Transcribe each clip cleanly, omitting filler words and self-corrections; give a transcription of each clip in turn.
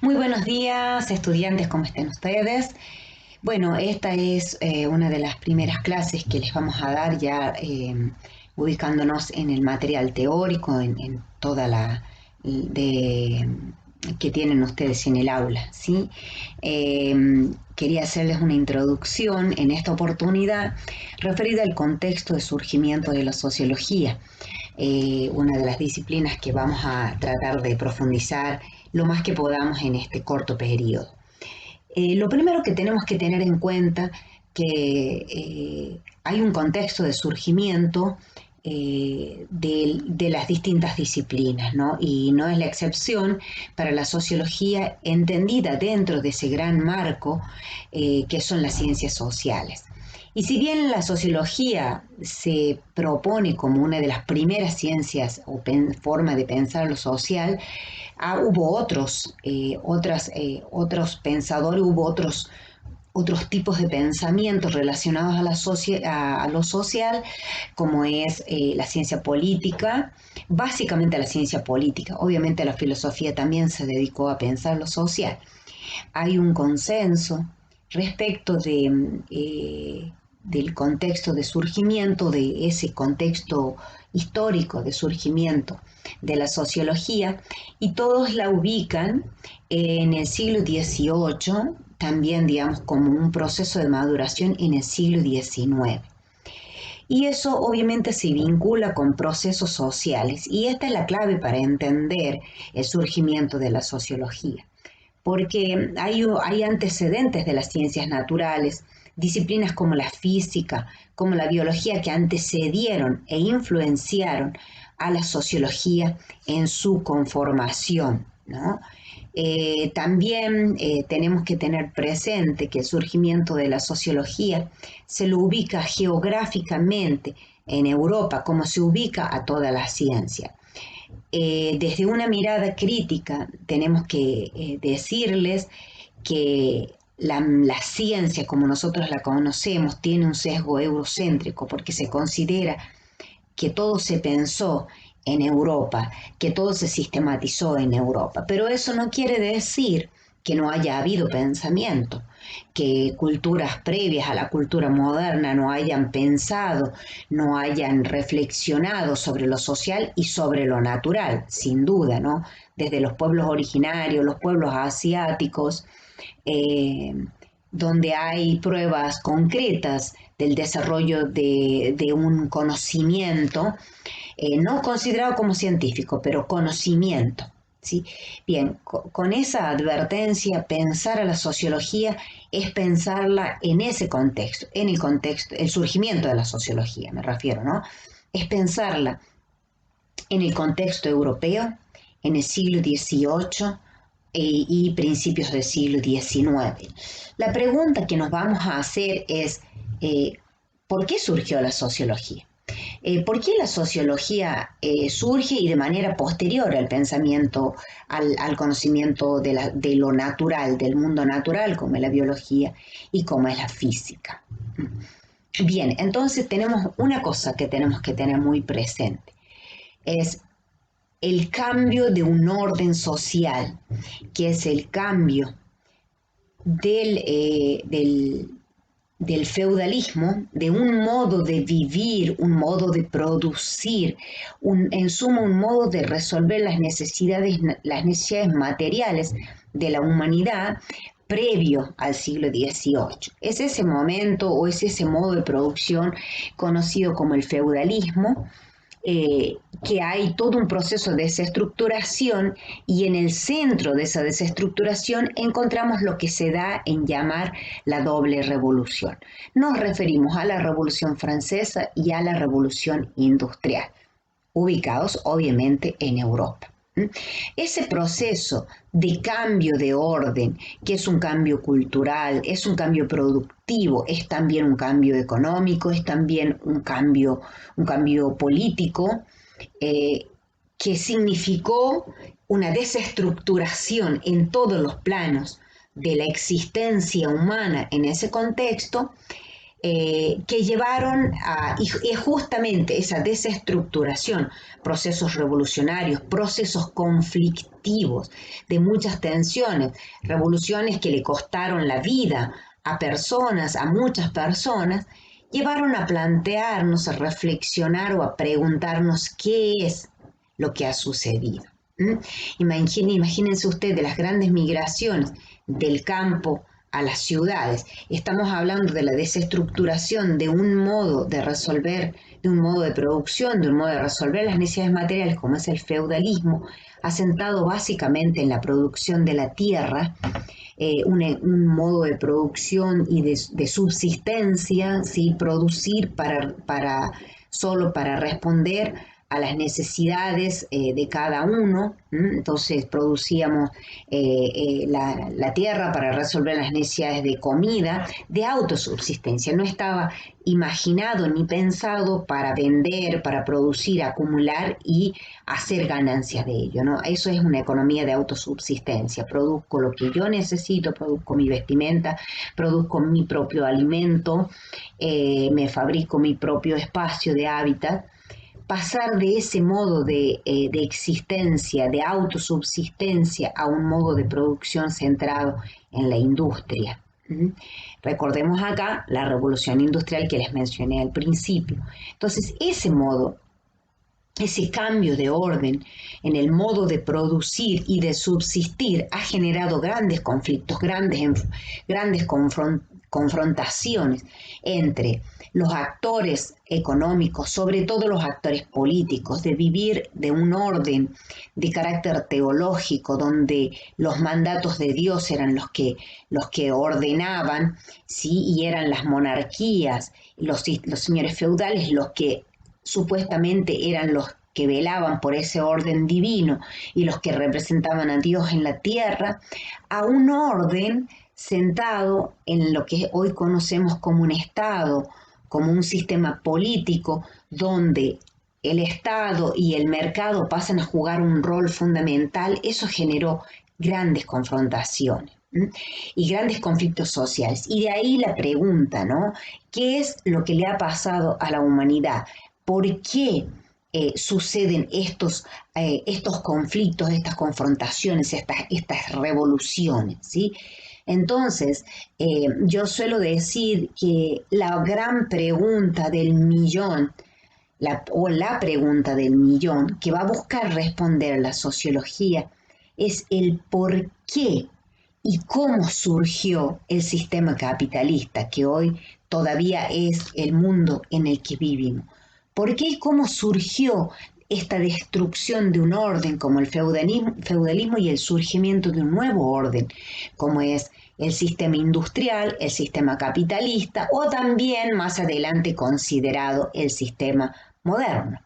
Muy buenos días, estudiantes, ¿cómo estén ustedes? Bueno, esta es una de las primeras clases que les vamos a dar ya ubicándonos en el material teórico, en toda la de, que tienen ustedes en el aula, ¿sí? Quería hacerles una introducción en esta oportunidad referida al contexto de surgimiento de la sociología, una de las disciplinas que vamos a tratar de profundizar lo más que podamos en este corto periodo. Lo primero que tenemos que tener en cuenta que hay un contexto de surgimiento de las distintas disciplinas, ¿no? Y no es la excepción para la sociología entendida dentro de ese gran marco que son las ciencias sociales. Y si bien la sociología se propone como una de las primeras ciencias o forma de pensar lo social, hubo otros pensadores, hubo otros tipos de pensamientos relacionados a lo social, como es la ciencia política, básicamente la ciencia política. Obviamente la filosofía también se dedicó a pensar lo social. Hay un consenso respecto del contexto de surgimiento, de ese contexto histórico de surgimiento de la sociología, y todos la ubican en el siglo XVIII, también digamos como un proceso de maduración en el siglo XIX. Y eso obviamente se vincula con procesos sociales, y esta es la clave para entender el surgimiento de la sociología, porque hay antecedentes de las ciencias naturales, disciplinas como la física, como la biología, que antecedieron e influenciaron a la sociología en su conformación, ¿no? También tenemos que tener presente que el surgimiento de la sociología se lo ubica geográficamente en Europa, como se ubica a toda la ciencia. Desde una mirada crítica tenemos que decirles que la ciencia como nosotros la conocemos tiene un sesgo eurocéntrico, porque se considera que todo se pensó en Europa, que todo se sistematizó en Europa. Pero eso no quiere decir que no haya habido pensamiento, que culturas previas a la cultura moderna no hayan pensado, no hayan reflexionado sobre lo social y sobre lo natural, sin duda, ¿no? Desde los pueblos originarios, los pueblos asiáticos, eh, donde hay pruebas concretas del desarrollo de un conocimiento, no considerado como científico, pero conocimiento. ¿Sí? Bien, con esa advertencia, pensar a la sociología es pensarla en ese contexto, el surgimiento de la sociología, me refiero, ¿no? Es pensarla en el contexto europeo, en el siglo XVIII y principios del siglo XIX. La pregunta que nos vamos a hacer es, ¿por qué surgió la sociología? ¿Por qué la sociología surge y de manera posterior al pensamiento, al conocimiento de lo natural, del mundo natural, como es la biología y como es la física? Bien, entonces tenemos una cosa que tenemos que tener muy presente, es el cambio de un orden social, que es el cambio del feudalismo, de un modo de vivir, un modo de producir, en suma un modo de resolver las necesidades materiales de la humanidad previo al siglo XVIII. Es ese momento o es ese modo de producción conocido como el feudalismo, que hay todo un proceso de desestructuración, y en el centro de esa desestructuración encontramos lo que se da en llamar la doble revolución. Nos referimos a la Revolución Francesa y a la Revolución Industrial, ubicados obviamente en Europa. Ese proceso de cambio de orden, que es un cambio cultural, es un cambio productivo, es también un cambio económico, es también un cambio político, eh, que significó una desestructuración en todos los planos de la existencia humana en ese contexto, que llevaron y justamente esa desestructuración, procesos revolucionarios, procesos conflictivos, de muchas tensiones, revoluciones que le costaron la vida a personas, a muchas personas, llevaron a plantearnos, a reflexionar o a preguntarnos qué es lo que ha sucedido. Imagínense ustedes las grandes migraciones del campo a las ciudades. Estamos hablando de la desestructuración de un modo de resolver, de un modo de producción, de un modo de resolver las necesidades materiales como es el feudalismo, asentado básicamente en la producción de la tierra, un modo de producción y de subsistencia, ¿sí? Producir solo para responder a las necesidades de cada uno. Entonces producíamos la tierra para resolver las necesidades de comida, de autosubsistencia. No estaba imaginado ni pensado para vender, para producir, acumular y hacer ganancias de ello, ¿no? Eso es una economía de autosubsistencia. Produzco lo que yo necesito, produzco mi vestimenta, produzco mi propio alimento, me fabrico mi propio espacio de hábitat. Pasar de ese modo de existencia, de autosubsistencia, a un modo de producción centrado en la industria. Recordemos acá la revolución industrial que les mencioné al principio. Entonces, ese modo, ese cambio de orden en el modo de producir y de subsistir ha generado grandes conflictos, grandes confrontaciones entre los actores económicos, sobre todo los actores políticos, de vivir de un orden de carácter teológico, donde los mandatos de Dios eran los que ordenaban, ¿sí? Y eran las monarquías, los señores feudales los que supuestamente eran los que velaban por ese orden divino y los que representaban a Dios en la tierra, a un orden sentado en lo que hoy conocemos como un Estado, como un sistema político donde el Estado y el mercado pasan a jugar un rol fundamental. Eso generó grandes confrontaciones y grandes conflictos sociales. Y de ahí la pregunta, ¿no? ¿Qué es lo que le ha pasado a la humanidad? ¿Por qué suceden estos conflictos, estas confrontaciones, estas revoluciones? ¿Sí? Entonces, yo suelo decir que la gran pregunta del millón, la pregunta del millón que va a buscar responder la sociología, es el por qué y cómo surgió el sistema capitalista, que hoy todavía es el mundo en el que vivimos. ¿Por qué y cómo surgió esta destrucción de un orden como el feudalismo y el surgimiento de un nuevo orden, como es el sistema industrial, el sistema capitalista o también más adelante considerado el sistema moderno?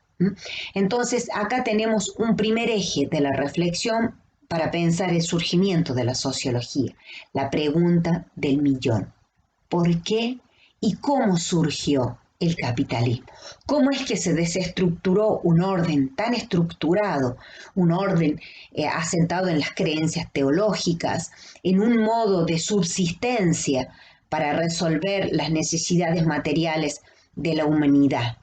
Entonces, acá tenemos un primer eje de la reflexión para pensar el surgimiento de la sociología, la pregunta del millón. ¿Por qué y cómo surgió el capitalismo? ¿Cómo es que se desestructuró un orden tan estructurado, un orden asentado en las creencias teológicas, en un modo de subsistencia para resolver las necesidades materiales de la humanidad?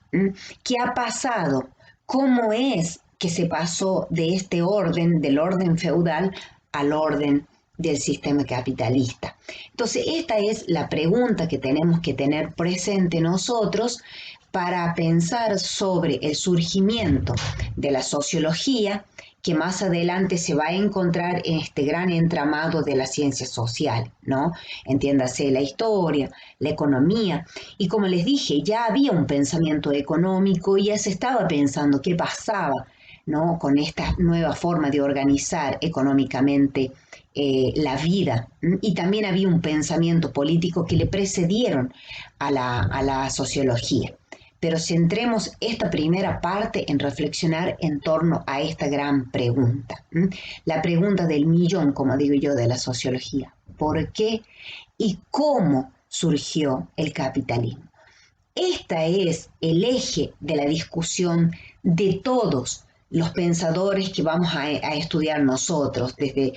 ¿Qué ha pasado? ¿Cómo es que se pasó de este orden, del orden feudal, al orden del sistema capitalista? Entonces, esta es la pregunta que tenemos que tener presente nosotros para pensar sobre el surgimiento de la sociología, que más adelante se va a encontrar en este gran entramado de la ciencia social, ¿no? Entiéndase la historia, la economía, y como les dije, ya había un pensamiento económico y ya se estaba pensando qué pasaba, ¿no? Con esta nueva forma de organizar económicamente la vida. Y también había un pensamiento político que le precedieron a la sociología. Pero centremos esta primera parte en reflexionar en torno a esta gran pregunta. La pregunta del millón, como digo yo, de la sociología. ¿Por qué y cómo surgió el capitalismo? Este es el eje de la discusión de todos los pensadores que vamos a estudiar nosotros, desde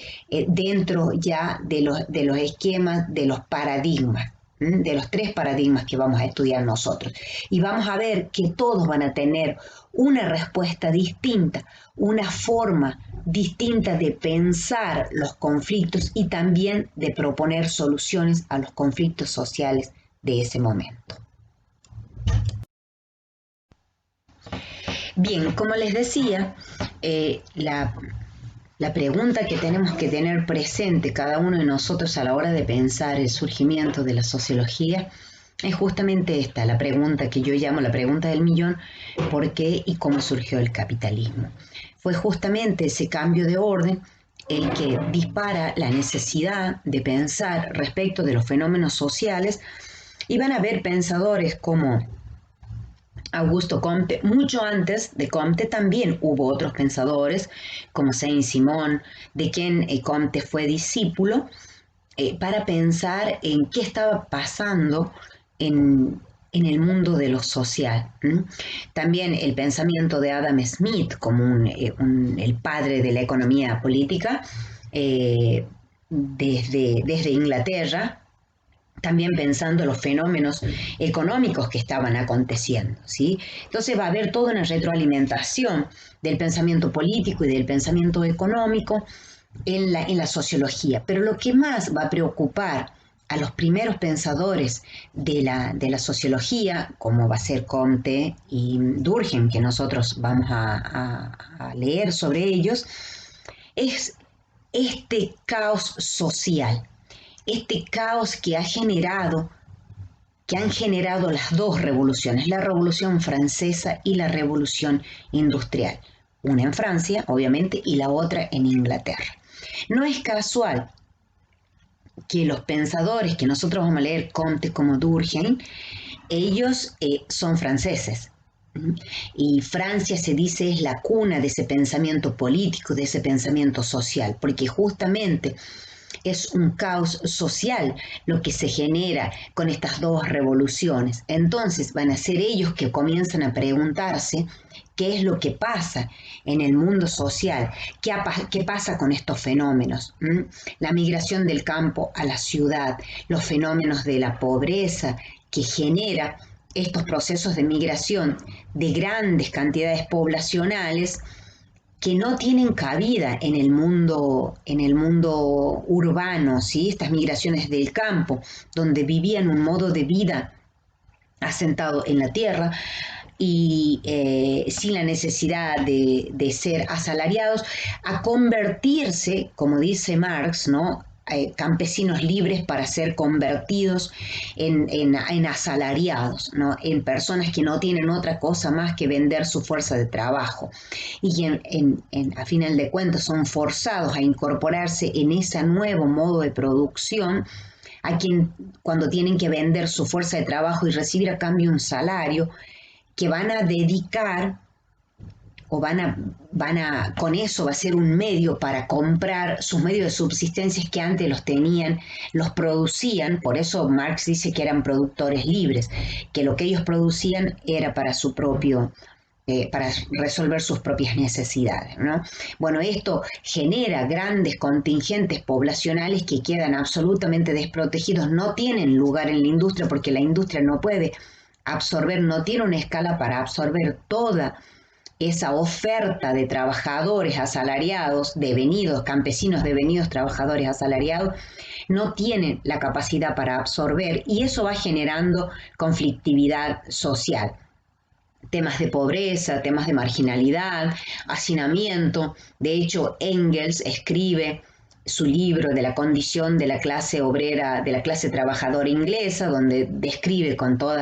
dentro ya de los esquemas, de los paradigmas. de los 3 paradigmas que vamos a estudiar nosotros. Y vamos a ver que todos van a tener una respuesta distinta, una forma distinta de pensar los conflictos y también de proponer soluciones a los conflictos sociales de ese momento. Bien, como les decía, la pregunta que tenemos que tener presente cada uno de nosotros a la hora de pensar el surgimiento de la sociología es justamente esta, la pregunta que yo llamo la pregunta del millón: ¿por qué y cómo surgió el capitalismo? Fue justamente ese cambio de orden el que dispara la necesidad de pensar respecto de los fenómenos sociales, y van a haber pensadores como Augusto Comte. Mucho antes de Comte también hubo otros pensadores como Saint-Simon, de quien Comte fue discípulo, para pensar en qué estaba pasando en el mundo de lo social. También el pensamiento de Adam Smith como el padre de la economía política, desde Inglaterra, también pensando los fenómenos económicos que estaban aconteciendo, ¿sí? Entonces va a haber toda una retroalimentación del pensamiento político y del pensamiento económico en la sociología. Pero lo que más va a preocupar a los primeros pensadores de la sociología, como va a ser Comte y Durkheim, que nosotros vamos a leer sobre ellos, es este caos social, este caos que han generado las dos revoluciones, la Revolución Francesa y la Revolución Industrial. Una en Francia, obviamente, y la otra en Inglaterra. No es casual que los pensadores que nosotros vamos a leer, Comte como Durkheim, ellos son franceses. Y Francia, se dice, es la cuna de ese pensamiento político, de ese pensamiento social, porque justamente es un caos social lo que se genera con estas dos revoluciones. Entonces van a ser ellos que comienzan a preguntarse qué es lo que pasa en el mundo social, qué pasa con estos fenómenos. La migración del campo a la ciudad, los fenómenos de la pobreza que genera estos procesos de migración de grandes cantidades poblacionales que no tienen cabida en el mundo urbano, ¿sí? Estas migraciones del campo, donde vivían un modo de vida asentado en la tierra y sin la necesidad de ser asalariados, a convertirse, como dice Marx, ¿no?, campesinos libres para ser convertidos en asalariados, ¿no?, en personas que no tienen otra cosa más que vender su fuerza de trabajo y que a final de cuentas son forzados a incorporarse en ese nuevo modo de producción, a quien cuando tienen que vender su fuerza de trabajo y recibir a cambio un salario que van a dedicar o con eso va a ser un medio para comprar sus medios de subsistencia que antes los tenían, los producían. Por eso Marx dice que eran productores libres, que lo que ellos producían era para su propio, para resolver sus propias necesidades, ¿no? Bueno, esto genera grandes contingentes poblacionales que quedan absolutamente desprotegidos, no tienen lugar en la industria porque la industria no puede absorber, no tiene una escala para absorber toda esa oferta de trabajadores asalariados, devenidos, campesinos devenidos trabajadores asalariados, no tienen la capacidad para absorber, y eso va generando conflictividad social. Temas de pobreza, temas de marginalidad, hacinamiento. De hecho, Engels escribe su libro de la condición de la clase obrera, de la clase trabajadora inglesa, donde describe con todo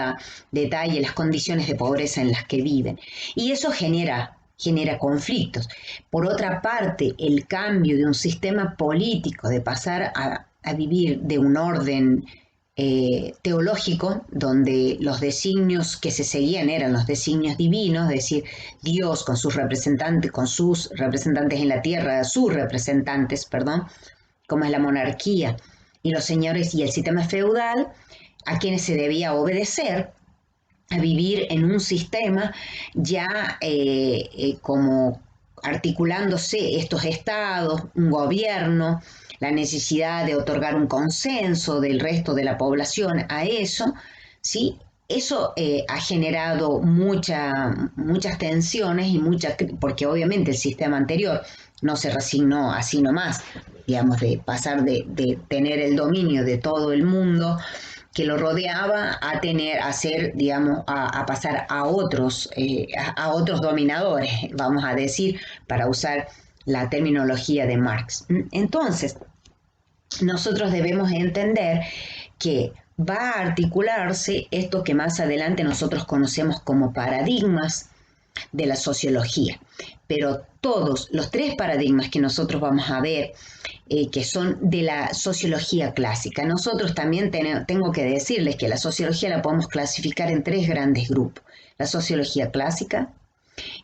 detalle las condiciones de pobreza en las que viven. Y eso genera conflictos. Por otra parte, el cambio de un sistema político, de pasar a vivir de un orden teológico, donde los designios que se seguían eran los designios divinos, es decir, Dios con sus representantes en la tierra, sus representantes, perdón, como es la monarquía y los señores y el sistema feudal, a quienes se debía obedecer, a vivir en un sistema ya como articulándose estos estados, un gobierno, la necesidad de otorgar un consenso del resto de la población a eso, ¿sí? Eso ha generado muchas tensiones y porque obviamente el sistema anterior no se resignó así nomás, digamos, de pasar de tener el dominio de todo el mundo que lo rodeaba a pasar a otros dominadores, vamos a decir, para usar la terminología de Marx. Entonces, nosotros debemos entender que va a articularse esto que más adelante nosotros conocemos como paradigmas de la sociología. Pero todos los tres paradigmas que nosotros vamos a ver, que son de la sociología clásica, nosotros también tengo que decirles que la sociología la podemos clasificar en tres grandes grupos. La sociología clásica,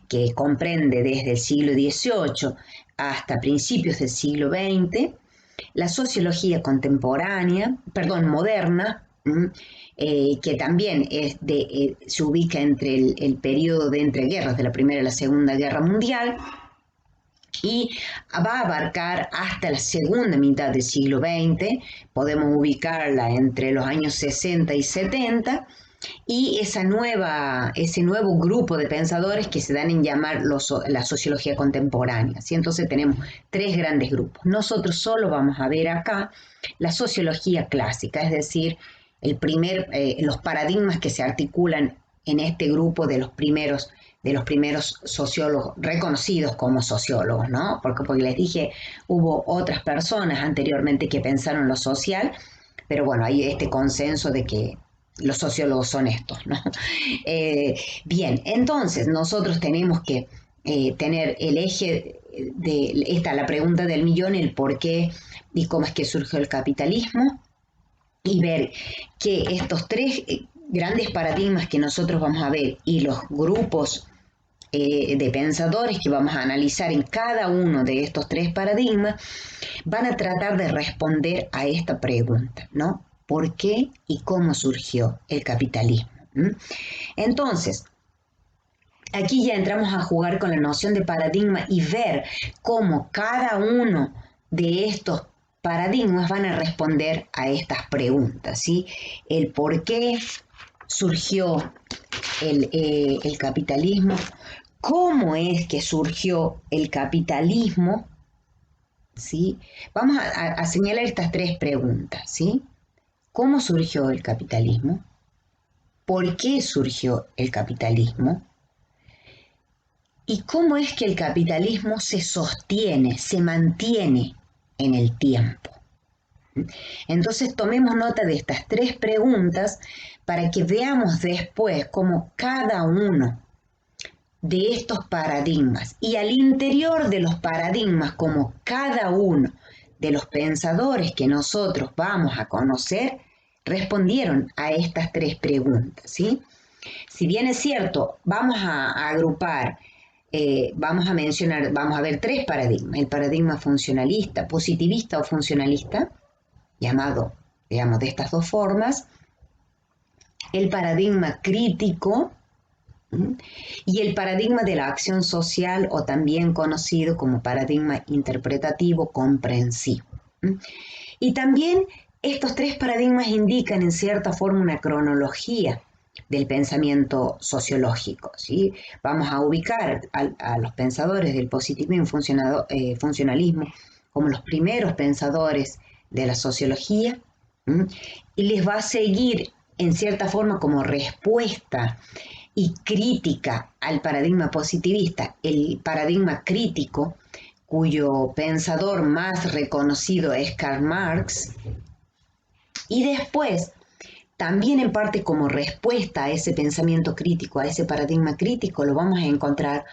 que comprende desde el siglo XVIII hasta principios del siglo XX, la sociología moderna, que también se ubica entre el periodo de entreguerras de la Primera y la Segunda Guerra Mundial y va a abarcar hasta la segunda mitad del siglo XX, podemos ubicarla entre los años 60 y 70, y ese nuevo grupo de pensadores que se dan en llamar la sociología contemporánea. ¿Sí? Entonces tenemos tres grandes grupos. Nosotros solo vamos a ver acá la sociología clásica, es decir, los paradigmas que se articulan en este grupo de los primeros sociólogos reconocidos como sociólogos, ¿no? Porque les dije, hubo otras personas anteriormente que pensaron lo social, pero bueno, hay este consenso de que los sociólogos son estos, ¿no? Bien, entonces nosotros tenemos que tener el eje de la pregunta del millón, el por qué y cómo es que surgió el capitalismo, y ver que estos tres grandes paradigmas que nosotros vamos a ver y los grupos de pensadores que vamos a analizar en cada uno de estos tres paradigmas van a tratar de responder a esta pregunta, ¿no? ¿Por qué y cómo surgió el capitalismo? Entonces, aquí ya entramos a jugar con la noción de paradigma y ver cómo cada uno de estos paradigmas van a responder a estas preguntas, ¿sí? El por qué surgió el capitalismo, cómo es que surgió el capitalismo, ¿sí? Vamos a señalar estas tres preguntas, ¿sí? ¿Cómo surgió el capitalismo? ¿Por qué surgió el capitalismo? ¿Y cómo es que el capitalismo se sostiene, se mantiene en el tiempo? Entonces tomemos nota de estas tres preguntas para que veamos después cómo cada uno de estos paradigmas y al interior de los paradigmas, como cada uno de los pensadores que nosotros vamos a conocer, respondieron a estas tres preguntas, ¿sí? Si bien es cierto, vamos a agrupar, vamos a ver tres paradigmas. El paradigma funcionalista, positivista o funcionalista, llamado, digamos, de estas dos formas. El paradigma crítico, y el paradigma de la acción social, o también conocido como paradigma interpretativo comprensivo. Y también estos tres paradigmas indican en cierta forma una cronología del pensamiento sociológico, ¿sí? Vamos a ubicar a los pensadores del positivismo y funcionalismo como los primeros pensadores de la sociología, y les va a seguir en cierta forma como respuesta y crítica al paradigma positivista, el paradigma crítico, cuyo pensador más reconocido es Karl Marx, y después, también en parte como respuesta a ese pensamiento crítico, a ese paradigma crítico, lo vamos a encontrar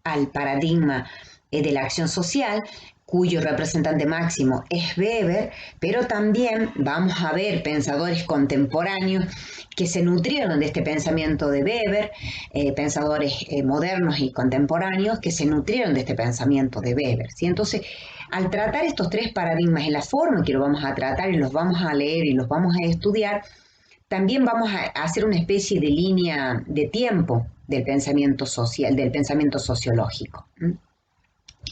al paradigma de la acción social, cuyo representante máximo es Weber, pero también vamos a ver pensadores contemporáneos que se nutrieron de este pensamiento de Weber, pensadores modernos y contemporáneos que se nutrieron de este pensamiento de Weber, ¿sí? Entonces, al tratar estos tres paradigmas en la forma en que lo vamos a tratar y los vamos a leer y los vamos a estudiar, también vamos a hacer una especie de línea de tiempo del pensamiento social, del pensamiento sociológico.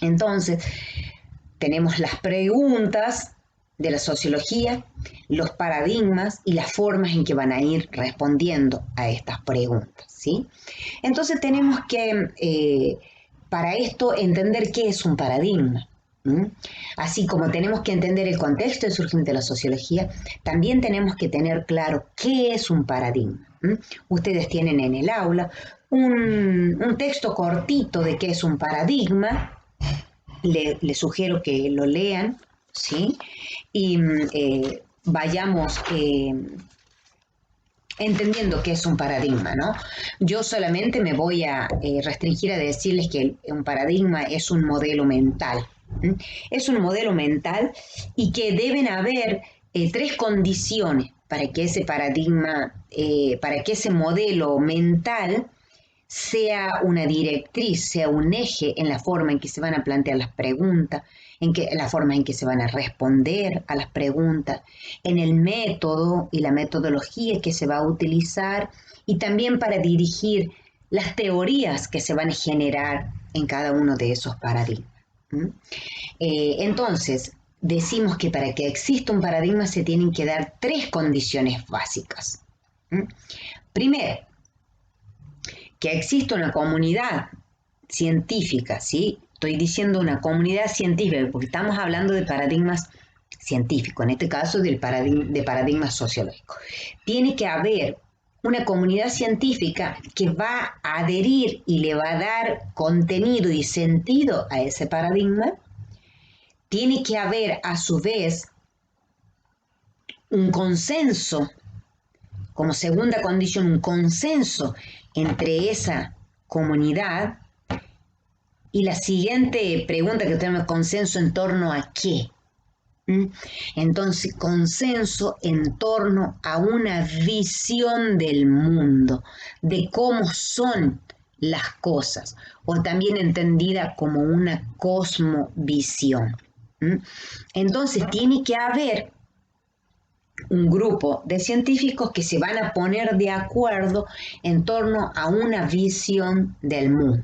Entonces, tenemos las preguntas de la sociología, los paradigmas y las formas en que van a ir respondiendo a estas preguntas, ¿sí? Entonces tenemos que, para esto, entender qué es un paradigma. Así como tenemos que entender el contexto del surgimiento de la sociología, también tenemos que tener claro qué es un paradigma. Ustedes tienen en el aula un texto cortito de qué es un paradigma. Le sugiero que lo lean, ¿sí? Y vayamos entendiendo qué es un paradigma, ¿no? Yo solamente me voy a restringir a decirles que un paradigma es un modelo mental. Es un modelo mental y que deben haber tres condiciones para que ese paradigma, para que ese modelo mental sea una directriz, sea un eje en la forma en que se van a plantear las preguntas, en la forma en que se van a responder a las preguntas, en el método y la metodología que se va a utilizar y también para dirigir las teorías que se van a generar en cada uno de esos paradigmas. Entonces, decimos que para que exista un paradigma se tienen que dar tres condiciones básicas. Primero, que existe una comunidad científica, ¿sí? Estoy diciendo una comunidad científica porque estamos hablando de paradigmas científicos, en este caso de paradigmas sociológicos. Tiene que haber una comunidad científica que va a adherir y le va a dar contenido y sentido a ese paradigma. Tiene que haber, a su vez, un consenso, como segunda condición, un consenso entre esa comunidad. Y la siguiente pregunta que tenemos, consenso en torno a qué. Entonces, consenso en torno a una visión del mundo, de cómo son las cosas, o también entendida como una cosmovisión. Entonces, tiene que haber un grupo de científicos que se van a poner de acuerdo en torno a una visión del mundo.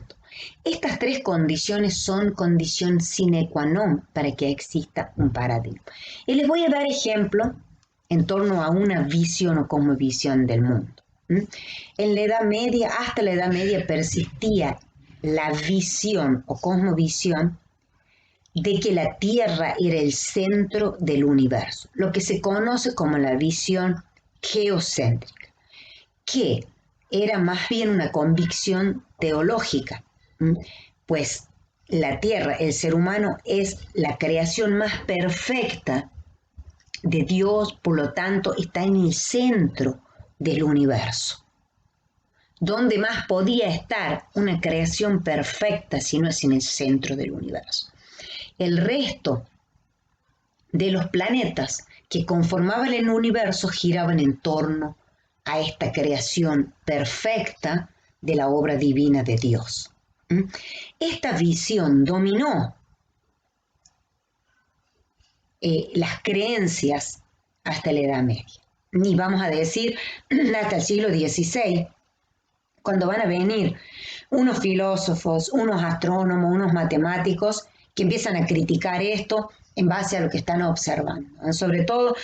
Estas tres condiciones son condición sine qua non para que exista un paradigma. Y les voy a dar ejemplo en torno a una visión o cosmovisión del mundo. En la Edad Media, hasta la Edad Media, persistía la visión o cosmovisión de que la Tierra era el centro del universo, lo que se conoce como la visión geocéntrica, que era más bien una convicción teológica, pues la Tierra, el ser humano, es la creación más perfecta de Dios, por lo tanto está en el centro del universo. ¿Dónde más podía estar una creación perfecta si no es en el centro del universo? El resto de los planetas que conformaban el universo giraban en torno a esta creación perfecta de la obra divina de Dios. Esta visión dominó las creencias hasta la Edad Media. Y vamos a decir hasta el siglo XVI, cuando van a venir unos filósofos, unos astrónomos, unos matemáticos que empiezan a criticar esto en base a lo que están observando. Sobre todo,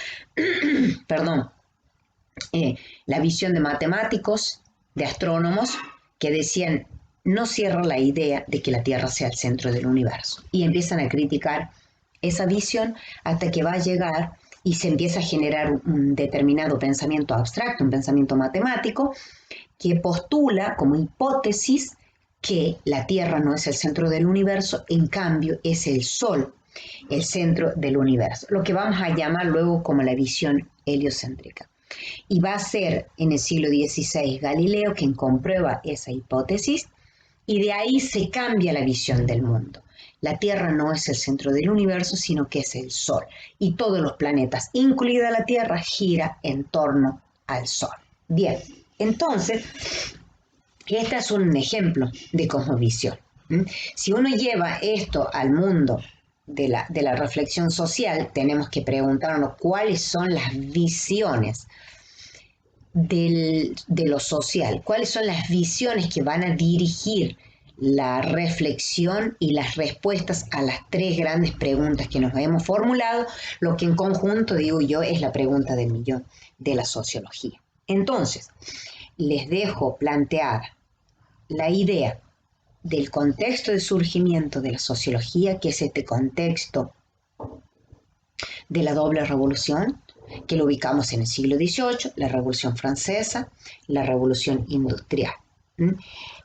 la visión de matemáticos, de astrónomos, que decían, no cierra la idea de que la Tierra sea el centro del universo. Y empiezan a criticar esa visión hasta que va a llegar y se empieza a generar un determinado pensamiento abstracto, un pensamiento matemático, que postula como hipótesis que la Tierra no es el centro del universo, en cambio es el Sol el centro del universo, lo que vamos a llamar luego como la visión heliocéntrica. Y va a ser en el siglo XVI Galileo quien comprueba esa hipótesis y de ahí se cambia la visión del mundo. La Tierra no es el centro del universo, sino que es el Sol. Y todos los planetas, incluida la Tierra, gira en torno al Sol. Bien, entonces, este es un ejemplo de cosmovisión. Si uno lleva esto al mundo de la reflexión social, tenemos que preguntarnos cuáles son las visiones de lo social, cuáles son las visiones que van a dirigir la reflexión y las respuestas a las tres grandes preguntas que nos hemos formulado, lo que en conjunto, digo yo, es la pregunta del millón de la sociología. Entonces, les dejo planteada la idea del contexto de surgimiento de la sociología, que es este contexto de la doble revolución, que lo ubicamos en el siglo XVIII, la Revolución Francesa, la Revolución Industrial.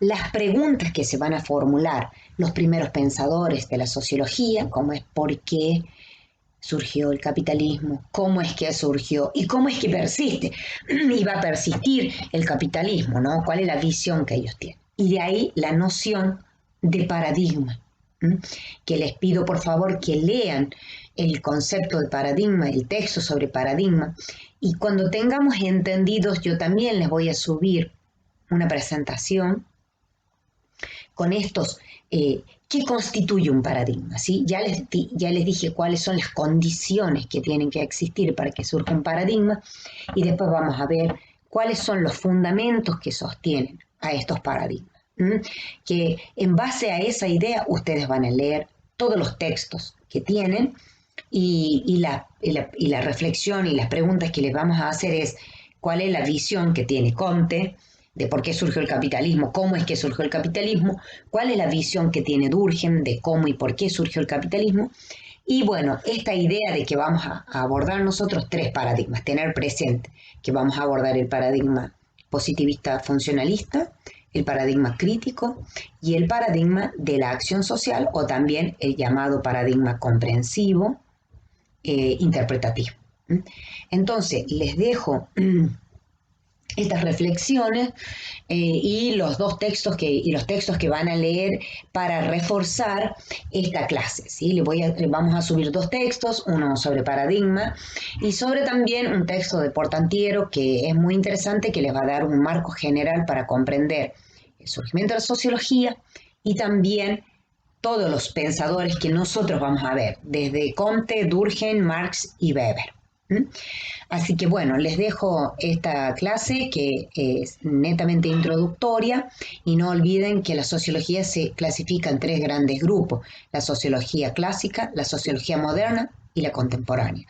Las preguntas que se van a formular los primeros pensadores de la sociología, como es por qué surgió el capitalismo, cómo es que surgió y cómo es que persiste y va a persistir el capitalismo, ¿no? ¿Cuál es la visión que ellos tienen? Y de ahí la noción de paradigma, que les pido por favor que lean el concepto de paradigma, el texto sobre paradigma, y cuando tengamos entendidos, yo también les voy a subir una presentación con estos, ¿qué constituye un paradigma? ¿Sí? Ya les dije cuáles son las condiciones que tienen que existir para que surja un paradigma, y después vamos a ver cuáles son los fundamentos que sostienen a estos paradigmas. Que en base a esa idea ustedes van a leer todos los textos que tienen, y la reflexión y las preguntas que les vamos a hacer es cuál es la visión que tiene Comte de por qué surgió el capitalismo, cómo es que surgió el capitalismo, cuál es la visión que tiene Durkheim de cómo y por qué surgió el capitalismo. Y bueno, esta idea de que vamos a abordar nosotros tres paradigmas, tener presente que vamos a abordar el paradigma positivista funcionalista, el paradigma crítico y el paradigma de la acción social, o también el llamado paradigma comprensivo interpretativo. Entonces, les dejo estas reflexiones y los textos que van a leer para reforzar esta clase, ¿sí? Vamos a subir dos textos, uno sobre paradigma y sobre también un texto de Portantiero que es muy interesante, que les va a dar un marco general para comprender el surgimiento de la sociología y también todos los pensadores que nosotros vamos a ver, desde Comte, Durkheim, Marx y Weber. Así que bueno, les dejo esta clase que es netamente introductoria, y no olviden que la sociología se clasifica en tres grandes grupos: la sociología clásica, la sociología moderna y la contemporánea.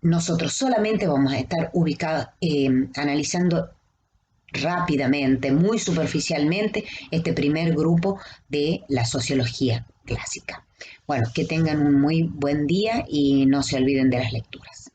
Nosotros solamente vamos a estar ubicados, analizando rápidamente, muy superficialmente, este primer grupo de la sociología clásica. Bueno, que tengan un muy buen día y no se olviden de las lecturas.